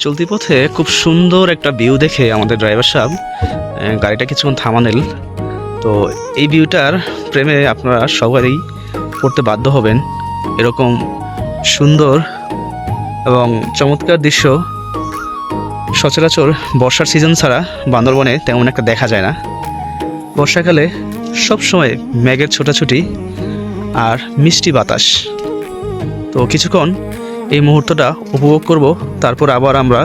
চলতি পথে খুব সুন্দর একটা ভিউ দেখে আমাদের ড্রাইভার সাহেব গাড়িটা কিছুক্ষণ থামানেল। তো এই ভিউটার প্রেমে আপনারা সবারই পড়তে বাধ্য হবেন। এরকম সুন্দর এবং চমৎকার দৃশ্য সচরাচর বর্ষার সিজন ছাড়া বান্দরবনে তেমন একটা দেখা যায় না। বর্ষাকালে সবসময় মেঘের ছোটাছুটি আর মিষ্টি বাতাস। তো কিছুক্ষণ এই মুহূর্তটা উপভোগ করব, তারপর আবার আমরা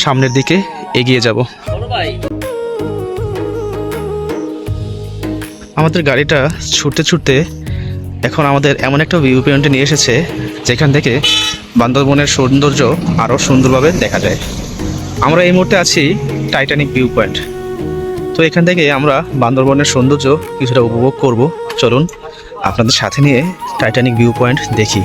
সামনের দিকে এগিয়ে যাব। আমাদের গাড়িটা ছুটতে ছুটতে এখন আমাদের এমন একটা ভিউ পয়েন্টে নিয়ে এসেছে যেখান থেকে বান্দরবনের সৌন্দর্য আরও সুন্দরভাবে দেখা যায়। আমরা এই মুহূর্তে আছি টাইটানিক ভিউ পয়েন্ট। তো এখান থেকে আমরা বান্দরবনের সৌন্দর্য কিছুটা উপভোগ করব। চলুন আপনাদের সাথে নিয়ে টাইটানিক ভিউ পয়েন্ট দেখি।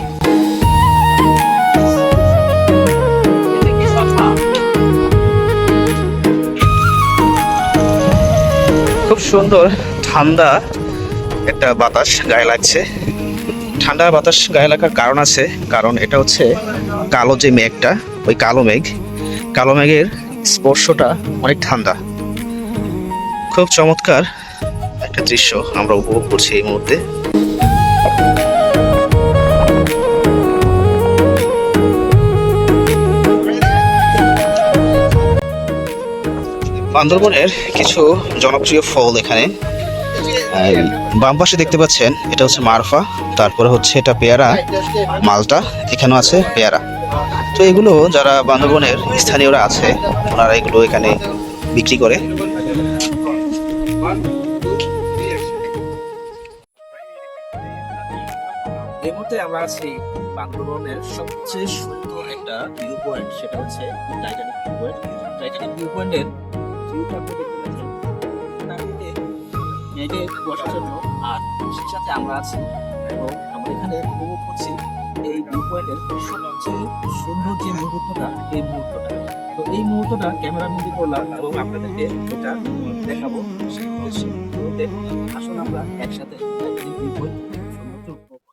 খুব সুন্দর ঠান্ডা একটা বাতাস গায়ে লাগছে। ঠান্ডা বাতাস গায়ে লাগার কারণ আছে, কারণ এটা হচ্ছে কালো যে মেঘটা, ওই কালো মেঘের স্পর্শটা অনেক ঠান্ডা। খুব চমৎকার একটা দৃশ্য আমরা উপভোগ করছি এই মুহূর্তে। বান্দরবনের কিছু জনপ্রিয় ফল এখানে বাম পাশে দেখতে পাচ্ছেন, এটা হচ্ছে মারফা, তারপরে হচ্ছে এটা পেয়ারা, মালটা, এখানেও আছে পেয়ারা। তো এগুলো যারা বান্দরবনের স্থানীয়রা আছে ওনারা এগুলো এখানে বিক্রি করে। এই মুহূর্তে আমরা আছি বান্দরবনের সবচেয়ে সুন্দর একটা ভিউ পয়েন্ট, সেটা হচ্ছে Titanic view point. Titanic view পয়েন্টের ভিউটা আপনি দেখতে পাচ্ছেন মেঘে বসার জন্য, আর সেই সাথে আমরা আছি এবং আমরা এখানে উপভোগ করছি এই ভিউ পয়েন্টের সবচেয়ে সুন্দর যে মুহূর্তটা, এই মুহূর্তটা। তো এই মুহূর্তটা ক্যামেরা বন্দি করলাম এবং আপনাদেরকে এটা দেখাবো সেই উদ্দেশ্যে। তো দেখুন, আসলে আমরা একসাথে টাইটানিক ভিউ পয়েন্ট সৌন্দর্য উপভোগ করব।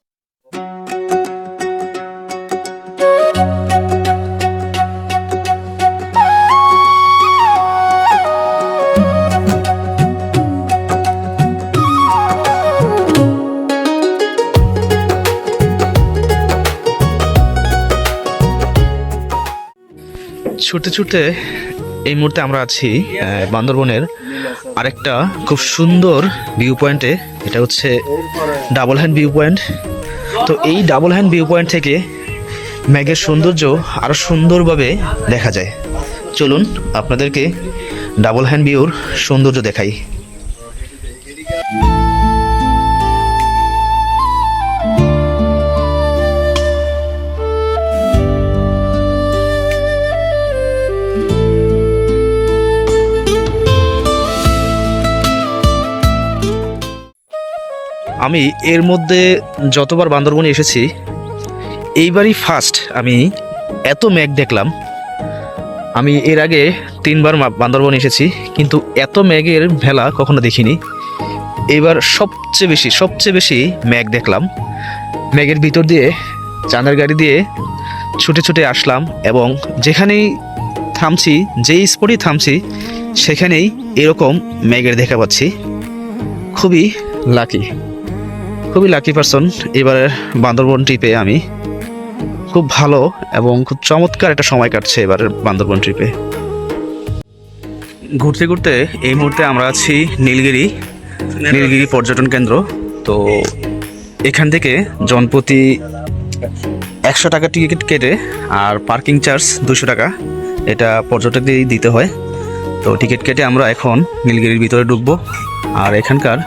ছুটতে ছুটতে এই মুহূর্তে আমরা আছি বান্দরবনের আরেকটা খুব সুন্দর ভিউ পয়েন্টে। এটা হচ্ছে ডাবল হ্যান্ড ভিউ পয়েন্ট। তো এই ডাবল হ্যান্ড ভিউ পয়েন্ট থেকে মেঘের সৌন্দর্য আরও সুন্দরভাবে দেখা যায়। চলুন আপনাদেরকে ডাবল হ্যান্ড ভিউর সৌন্দর্য দেখাই। আমি এর মধ্যে যতবার বান্দরবনে এসেছি এইবারই ফার্স্ট আমি এত মেঘ দেখলাম। আমি এর আগে 3বার বান্দরবনে এসেছি, কিন্তু এত মেঘের ভেলা কখনো দেখিনি। এবার সবচেয়ে বেশি মেঘ দেখলাম। মেঘের ভিতর দিয়ে চাঁদের গাড়ি দিয়ে ছুটে ছুটে আসলাম এবং যেখানেই থামছি, যেই স্পটেই থামছি সেখানেই এরকম মেঘের দেখা পাচ্ছি। খুবই লাকি পারসন এবারের বান্দরবন ট্রিপে। আমি খুব ভালো এবং খুব চমৎকার একটা সময় কাটছে এবারের বান্দরবন ট্রিপে। ঘুরতে ঘুরতে এই মুহূর্তে আমরা আছি নীলগিরি পর্যটন কেন্দ্র। তো এখান থেকে জনপ্রতি 100 টাকা টিকিট কেটে আর পার্কিং চার্জ 200 টাকা, এটা পর্যটকদেরই দিতে হয়। তো টিকিট কেটে আমরা এখন নীলগিরির ভিতরে ঢুকবো আর এখানকার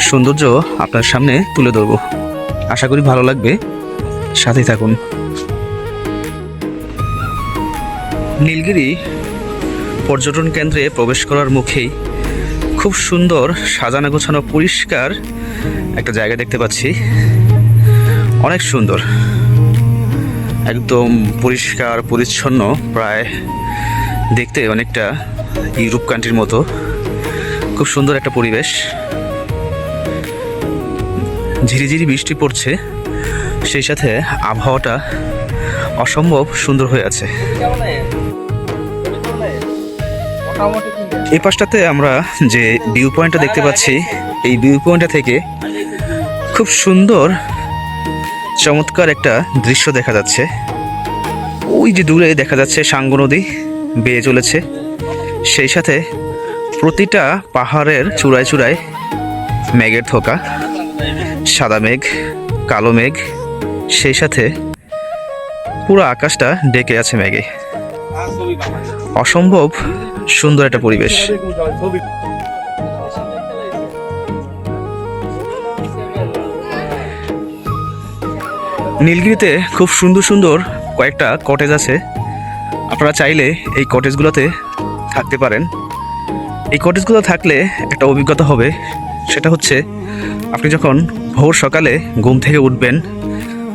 সৌন্দর্য আপনার সামনে তুলে ধরবো। আশা করি ভালো লাগবে, সাথেই থাকুন। নীলগিরি পর্যটন কেন্দ্রে প্রবেশ করার মুখেই খুব সুন্দর সাজানো গোছানো পরিষ্কার একটা জায়গা দেখতে পাচ্ছি, অনেক সুন্দর, একদম পরিষ্কার পরিচ্ছন্ন, প্রায় দেখতে অনেকটা ইউরোপ কান্ট্রির মতো। খুব সুন্দর একটা পরিবেশ, ঝিরিঝিরি বৃষ্টি পড়ছে, সেই সাথে আবহাওয়াটা অসম্ভব সুন্দর হয়ে আছে। এই পাশটাতে আমরা যে ভিউ পয়েন্টটা দেখতে পাচ্ছি, এই ভিউ পয়েন্টটা থেকে খুব সুন্দর চমৎকার একটা দৃশ্য দেখা যাচ্ছে। ওই যে দূরে দেখা যাচ্ছে সাঙ্গু নদী বেয়ে চলেছে, সেই সাথে প্রতিটা পাহাড়ের চূড়ায় চূড়ায় মেঘের থোকা, সাদা মেঘ, কালো মেঘ, সেই সাথে পুরো আকাশটা ডেকে আছে মেঘে। অসম্ভব সুন্দর একটা পরিবেশ। নীলগিরিতে খুব সুন্দর সুন্দর কয়েকটা কটেজ আছে, আপনারা চাইলে এই কটেজগুলোতে থাকতে পারেন। এই কটেজগুলো থাকলে একটা অভিজ্ঞতা হবে, সেটা হচ্ছে আপনি যখন ভোর সকালে ঘুম থেকে উঠবেন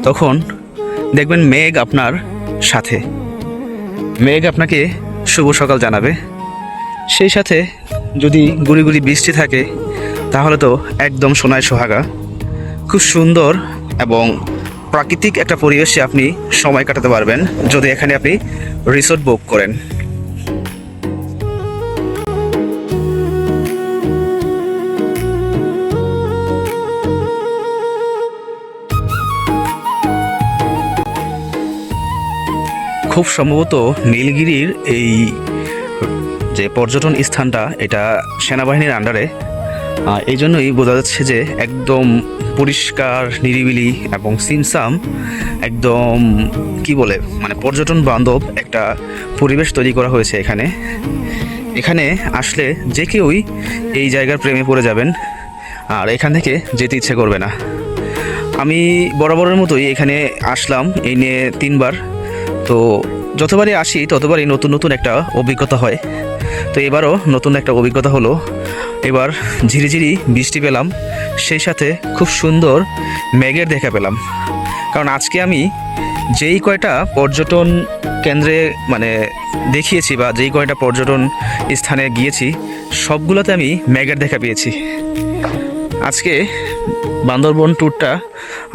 তখন দেখবেন মেঘ আপনার সাথে, মেঘ আপনাকে শুভ সকাল জানাবে। সেই সাথে যদি গুড়ি গুড়ি বৃষ্টি থাকে তাহলে তো একদম সোনায় সোহাগা। খুব সুন্দর এবং প্রাকৃতিক একটা পরিবেশে আপনি সময় কাটাতে পারবেন যদি এখানে আপনি রিসোর্ট বুক করেন। খুব সম্ভবত নীলগিরির এই যে পর্যটন স্থানটা, এটা সেনাবাহিনীর আন্ডারে, এই জন্যই বোঝা যাচ্ছে যে একদম পরিষ্কার, নিরিবিলি এবং সিমসাম, একদম কি বলে মানে পর্যটন বান্ধব একটা পরিবেশ তৈরি করা হয়েছে এখানে। এখানে আসলে যে কেউই এই জায়গার প্রেমে পড়ে যাবেন আর এখান থেকে যেতে ইচ্ছে করবে না। আমি বরাবরের মতোই এখানে আসলাম এই নিয়ে 3 বার, তো যতবারই আসি ততবারই নতুন নতুন একটা অভিজ্ঞতা হয়। তো এবারও নতুন একটা অভিজ্ঞতা হলো, এবার ঝিরিঝিরি বৃষ্টি পেলাম, সেই সাথে খুব সুন্দর মেঘের দেখা পেলাম। কারণ আজকে আমি যেই কয়টা পর্যটন কেন্দ্রে মানে দেখিয়েছি বা যেই কয়টা পর্যটন স্থানে গিয়েছি সবগুলোতে আমি মেঘের দেখা পেয়েছি। আজকে বান্দরবন ট্যুরটা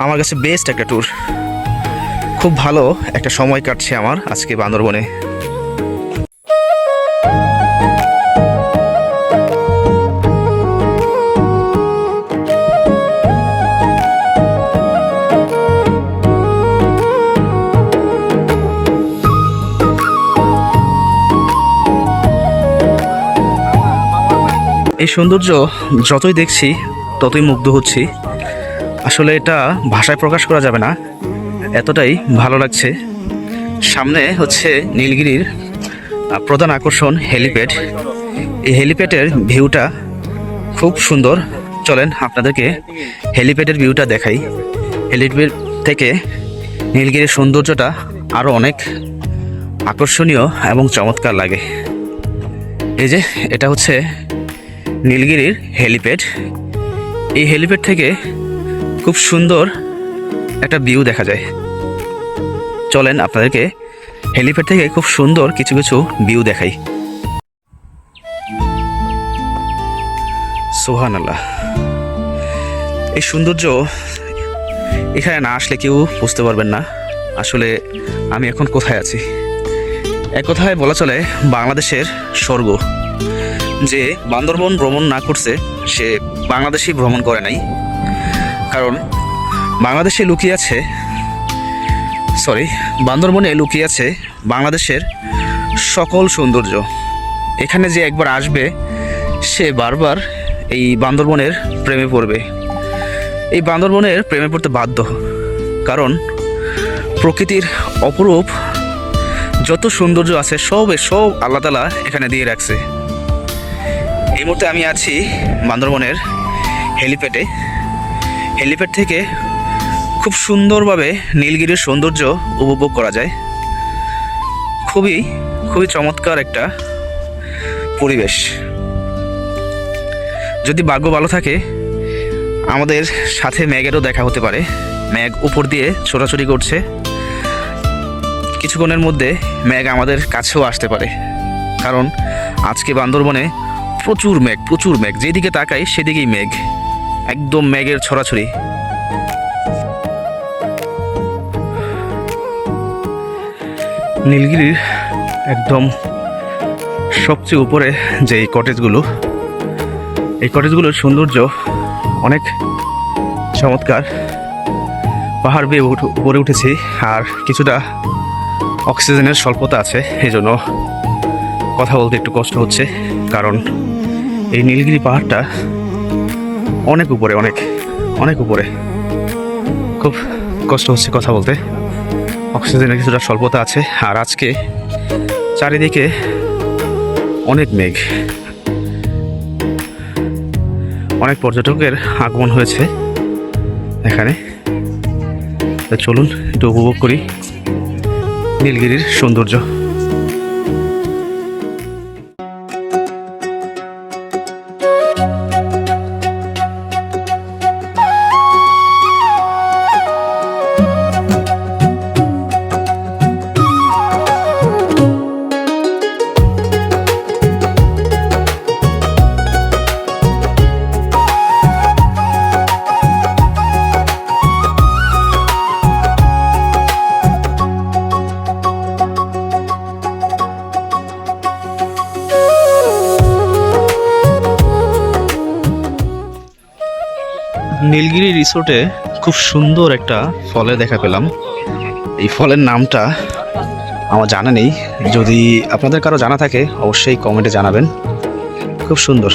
আমার কাছে বেস্ট একটা ট্যুর, খুব ভালো একটা সময় কাটছে আমার আজকে বান্দরবনে। এই সৌন্দর্য যতই দেখছি ততই মুগ্ধ হচ্ছি। আসলে এটা ভাষায় প্রকাশ করা যাবে না, এতটাই ভালো লাগছে। সামনে হচ্ছে নীলগিরির প্রধান আকর্ষণ হেলিপ্যাড। এই হেলিপ্যাডের ভিউটা খুব সুন্দর। চলেন আপনাদেরকে হেলিপ্যাডের ভিউটা দেখাই। হেলিপ্যাড থেকে নীলগিরির সৌন্দর্যটা আরও অনেক আকর্ষণীয় এবং চমৎকার লাগে। এই যে এটা হচ্ছে নীলগিরির হেলিপ্যাড। এই হেলিপ্যাড থেকে খুব সুন্দর একটা ভিউ দেখা যায়। চলেন আপনাদেরকে হেলিপ্যাড থেকে খুব সুন্দর কিছু কিছু ভিউ দেখাই। সুবহানাল্লাহ, এই সৌন্দর্য এখানে না আসলে কেউ বুঝতে পারবেন না আসলে আমি এখন কোথায় আছি। এক কথায় বলা চলে বাংলাদেশের স্বর্গ। যে বান্দরবন ভ্রমণ না করছে সে বাংলাদেশই ভ্রমণ করে নাই। কারণ বাংলাদেশে লুকিয়ে আছে, বান্দরবনে লুকিয়ে আছে বাংলাদেশের সকল সৌন্দর্য। এখানে যে একবার আসবে সে বারবার এই বান্দরবনের প্রেমে পড়বে। এই বান্দরবনের প্রেমে পড়তে বাধ্য, কারণ প্রকৃতির অপরূপ যত সৌন্দর্য আছে সব আল্লাহ তাআলা এখানে দিয়ে রাখছে। এই মুহূর্তে আমি আছি বান্দরবনের হেলিপ্যাডে। হেলিপ্যাড থেকে খুব সুন্দরভাবে নীলগিরির সৌন্দর্য উপভোগ করা যায়। খুবই চমৎকার একটা পরিবেশ। যদি ভাগ্য ভালো থাকে আমাদের সাথে মেঘেরও দেখা হতে পারে। মেঘ উপর দিয়ে ছোটাছুটি করছে, কিছুক্ষণের মধ্যে মেঘ আমাদের কাছেও আসতে পারে, কারণ আজকে বান্দরবনে প্রচুর মেঘ, যেদিকে তাকাই সেদিকেই মেঘ, একদম মেঘের ছড়াছড়ি। নীলগিরির একদম সবচেয়ে উপরে যে এই কটেজগুলোর সৌন্দর্য অনেক চমৎকার। পাহাড় বেয়ে উপরে উঠেছি, আর কিছুটা অক্সিজেনের স্বল্পতা আছে, এই জন্য কথা বলতে একটু কষ্ট হচ্ছে, কারণ এই নীলগিরি পাহাড়টা অনেক উপরে, অনেক উপরে, খুব কষ্ট হচ্ছে কথা বলতে। অক্সিজেনের কিছুটা স্বল্পতা আছে, আর আজকে চারিদিকে অনেক মেঘ, অনেক পর্যটকের আগমন হয়েছে এখানে। চলুন একটু উপভোগ করি নীলগিরির সৌন্দর্য। নীলগিরি রিসোর্টে খুব সুন্দর একটা ফলের দেখা পেলাম। এই ফলের নামটা আমার জানা নেই, যদি আপনাদের কারো জানা থাকে অবশ্যই কমেন্টে জানাবেন। খুব সুন্দর,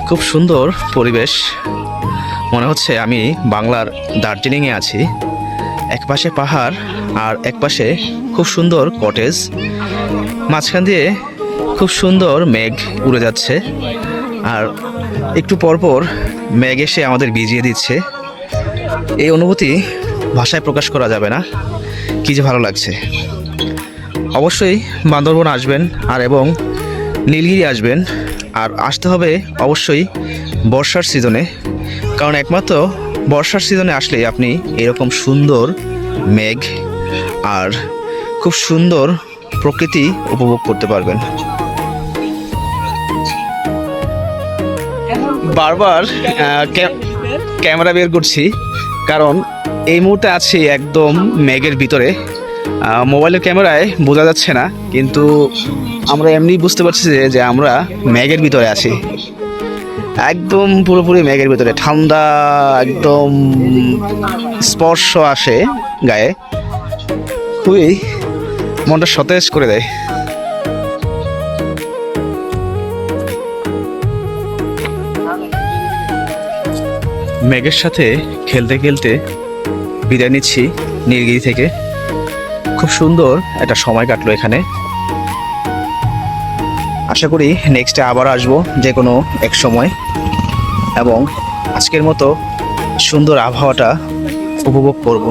খুব সুন্দর পরিবেশ, মনে হচ্ছে আমি বাংলার দার্জিলিংয়ে আছি। এক পাশে পাহাড় আর এক পাশে খুব সুন্দর কটেজ, মাঝখান দিয়ে খুব সুন্দর মেঘ উড়ে যাচ্ছে, আর একটু পরপর মেঘ এসে আমাদের ভিজিয়ে দিচ্ছে। এই অনুভূতি ভাষায় প্রকাশ করা যাবে না, কি যে ভালো লাগছে। অবশ্যই বান্দরবন আসবেন এবং নীলগিরি আসবেন, আর আসতে হবে অবশ্যই বর্ষার সিজনে, কারণ একমাত্র বর্ষার সিজনে আসলেই আপনি এরকম সুন্দর মেঘ আর খুব সুন্দর প্রকৃতি উপভোগ করতে পারবেন। বারবার ক্যামেরা বের করছি, কারণ এই মুহূর্তে আছি একদম মেঘের ভিতরে। মোবাইলের ক্যামেরায় বোঝা যাচ্ছে না, কিন্তু আমরা এমনি বুঝতে পারছি যে আমরা মেঘের ভিতরে আছি, একদম পুরোপুরি মেঘের ভিতরে। ঠান্ডা একদম স্পর্শ আসে গায়ে, খুবই মনটা সতেজ করে দেয়। মেঘের সাথে খেলতে খেলতে বিদায় নিচ্ছি নীলগিরি থেকে। খুব সুন্দর একটা সময় কাটলো এখানে। আশা করি নেক্সটে আবার আসবো যে কোনো এক সময়, এবং আজকের মতো সুন্দর আবহাওয়াটা উপভোগ করব।